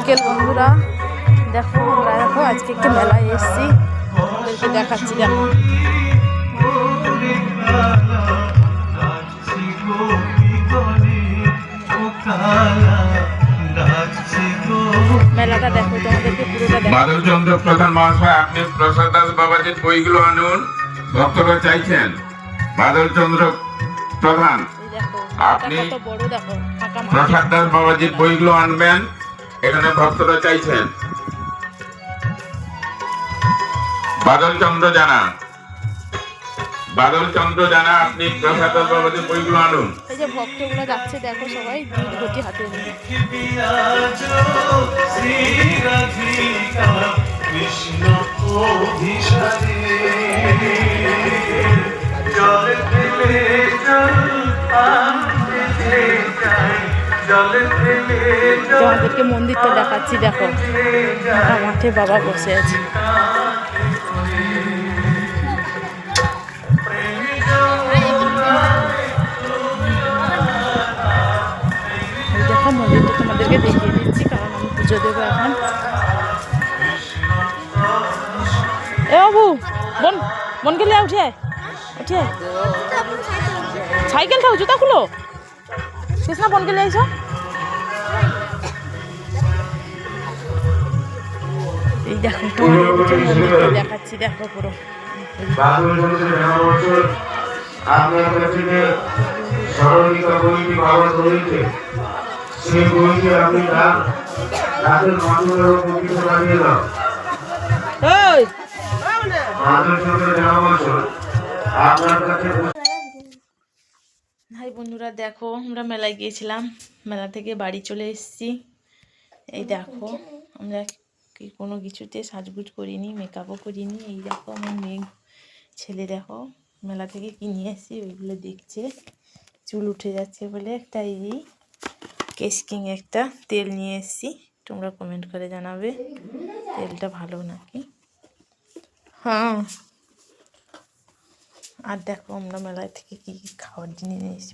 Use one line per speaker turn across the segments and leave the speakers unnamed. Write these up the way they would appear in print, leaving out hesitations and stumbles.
বিকেল বন্ধুরা, দেখো আমরা দেখো আজকে একটা মেলায় এসেছি, আপনাদেরকে দেখাচ্ছি। দেখো মেলাটা দেখো, তোমাদেরকে পুরোটা দেখো।
মাধবচন্দ্র প্রধান মহাশয়, আপনি প্রসাদ দাস বাবাজির বইগুলো আনুন, ভক্তরা চাইছেন। মাধবচন্দ্র প্রধান, আপনি প্রসাদ দাস বাবাজির বইগুলো আনবেন, এখানে ভক্তরা চাইছেন। বাদলচন্দ্র জানা, বাদলচন্দ্র জানা, আপনি প্রসাদ দাস বাবাজির বইগুলো আনুন।
এই যে ভক্তগুলো যাচ্ছে দেখো, সবাই ঘটি হাতে নিয়ে। তোমাদেরকে মন্দিরটা দেখাচ্ছি, দেখো মাঠে বাবা বসে আছে। দেখো মন্দিরটা তোমাদেরকে দেখিয়ে দিচ্ছি, কারণ আমি পুজো দেবো এখন। এ বাবু, বোন বোন গেলে উঠে উঠে সাইকেল খাও, জুতা খুলো শেষ না, বোন গেলে আইসো। এই দেখো তোমাদের দেখাচ্ছি, দেখো পুরো ভাই বন্ধুরা। দেখো আমরা মেলায় গিয়েছিলাম, মেলা থেকে বাড়ি চলে এসেছি। এই দেখো আমরা কি কোনো কিছুতে সাজগুজ করিনি, মেকআপও করিনি। এই দেখো আমার মেয়ে ছেলে দেখো মেলা থেকে কি নিয়ে এসেছি ওইগুলো দেখছে, চুল উঠে যাচ্ছে বলে একটা এই কেশকিং একটা তেল নিয়ে এসেছি। তোমরা কমেন্ট করে জানাবে তেলটা ভালো নাকি। হ্যাঁ, আর দেখো আমরা মেলায় থেকে কি কি খাবার জিনিস নিয়েছি।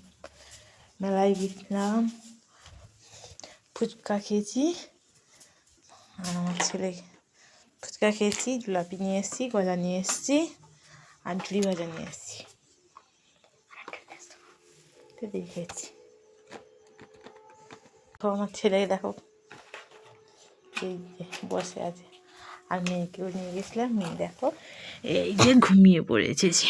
মেলায় গেছিলাম, ফুচকা খেয়েছি, আর আমার ছেলে ফুচকা খেয়েছি, জিলাপি নিয়ে এসেছি, গজা নিয়ে এসেছি, আর ঝুড়ি ভাজা নিয়ে এসেছি। খেয়েছি। আমার ছেলে দেখো এই যে বসে আছে, আর মেয়েকেও নিয়ে গেছিলাম। মেয়ে দেখো এই যে ঘুমিয়ে পড়েছে, যে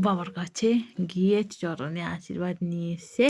বাবার কাছে গিয়ে চরণে আশীর্বাদ নিয়ে এসে